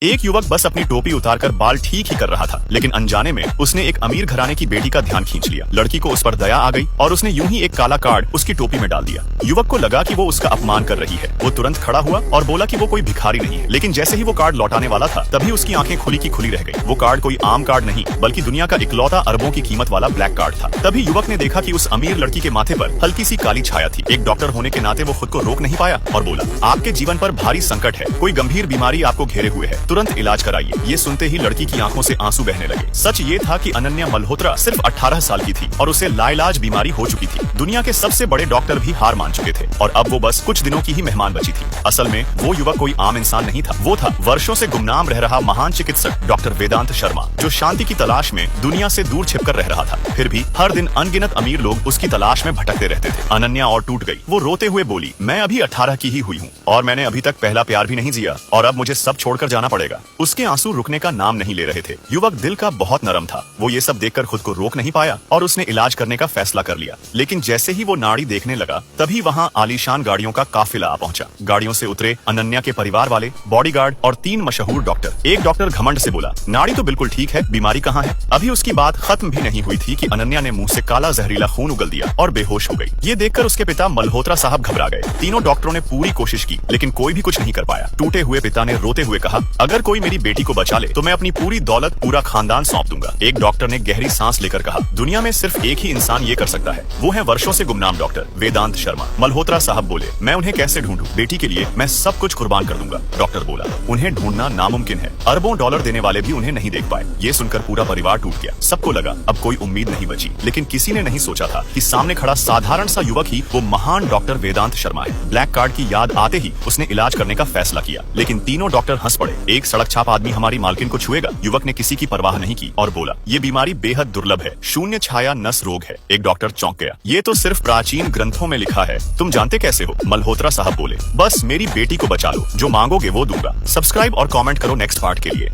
एक युवक बस अपनी टोपी उतारकर बाल ठीक ही कर रहा था, लेकिन अनजाने में उसने एक अमीर घराने की बेटी का ध्यान खींच लिया। लड़की को उस पर दया आ गई और उसने यूं ही एक काला कार्ड उसकी टोपी में डाल दिया। युवक को लगा कि वो उसका अपमान कर रही है। वो तुरंत खड़ा हुआ और बोला कि वो कोई भिखारी नहीं है, लेकिन जैसे ही वो कार्ड लौटाने वाला था तभी उसकी आंखें खुली की खुली रह गई। वो कार्ड कोई आम कार्ड नहीं बल्कि दुनिया का इकलौता अरबों की कीमत वाला ब्लैक कार्ड था। तभी युवक ने देखा कि उस अमीर लड़की के माथे पर हल्की सी काली छाया थी। एक डॉक्टर होने के नाते वो खुद को रोक नहीं पाया और बोला, आपके जीवन पर भारी संकट है, कोई गंभीर बीमारी आपको घेरे हुए है, तुरंत इलाज कराइए। ये सुनते ही लड़की की आंखों से आंसू बहने लगे। सच ये था कि अनन्या मल्होत्रा सिर्फ 18 साल की थी और उसे लाइलाज बीमारी हो चुकी थी। दुनिया के सबसे बड़े डॉक्टर भी हार मान चुके थे और अब वो बस कुछ दिनों की ही मेहमान बची थी। असल में वो युवक कोई आम इंसान नहीं था, वो था वर्षों से गुमनाम रह रहा महान चिकित्सक डॉक्टर वेदांत शर्मा, जो शांति की तलाश में दुनिया से दूर छिपकर रह रहा था। फिर भी हर दिन अनगिनत अमीर लोग उसकी तलाश में भटकते रहते थे। अनन्या और टूट गई। वो रोते हुए बोली, मैं अभी 18 की ही हुई हूँ और मैंने अभी तक पहला प्यार भी नहीं जिया और अब मुझे सब छोड़कर जाना पड़ेगा। उसके आंसू रुकने का नाम नहीं ले रहे थे। युवक दिल का बहुत नरम था। वो ये सब देखकर खुद को रोक नहीं पाया और उसने इलाज करने का फैसला कर लिया। लेकिन जैसे ही वो नाड़ी देखने लगा तभी वहाँ आलीशान गाड़ियों का काफिला आ पहुंचा। गाड़ियों से उतरे अनन्या के परिवार वाले, बॉडीगार्ड और 3 मशहूर डॉक्टर। एक डॉक्टर घमंड से बोला, नाड़ी तो बिल्कुल ठीक है, बीमारी कहाँ है? अभी उसकी बात खत्म भी नहीं हुई थी कि अनन्या ने मुंह से काला जहरीला खून उगल दिया और बेहोश हो गई। ये देखकर उसके पिता मल्होत्रा साहब घबरा गए। तीनों डॉक्टरों ने पूरी कोशिश की लेकिन कोई भी कुछ नहीं कर पाया। टूटे हुए पिता ने रोते हुए कहा, अगर कोई मेरी बेटी को बचा ले तो मैं अपनी पूरी दौलत, पूरा खानदान सौंप दूंगा। एक डॉक्टर ने गहरी सांस लेकर कहा, दुनिया में सिर्फ एक ही इंसान ये कर सकता है, वो है वर्षों से गुमनाम डॉक्टर वेदांत शर्मा। मल्होत्रा साहब बोले, मैं उन्हें कैसे ढूंढूं? बेटी के लिए मैं सब कुछ कुर्बान कर दूंगा। डॉक्टर बोला, उन्हें ढूंढना नामुमकिन है, अरबों डॉलर देने वाले भी उन्हें नहीं देख पाए। ये सुनकर पूरा परिवार टूट गया। सबको लगा अब कोई उम्मीद नहीं बची, लेकिन किसी ने नहीं सोचा था कि सामने खड़ा साधारण सा युवक ही वो महान डॉक्टर वेदांत शर्मा है। ब्लैक कार्ड की याद आते ही उसने इलाज करने का फैसला किया, लेकिन तीनों डॉक्टर हंस पड़े। एक सड़क छाप आदमी हमारी मालकिन को छुएगा? युवक ने किसी की परवाह नहीं की और बोला, ये बीमारी बेहद दुर्लभ है, शून्य छाया नस रोग है। एक डॉक्टर चौंक गया, ये तो सिर्फ प्राचीन ग्रंथों में लिखा है, तुम जानते कैसे हो? मल्होत्रा साहब बोले, बस मेरी बेटी को बचा लो, जो मांगोगे वो दूंगा। सब्सक्राइब और कमेंट करो नेक्स्ट पार्ट के लिए।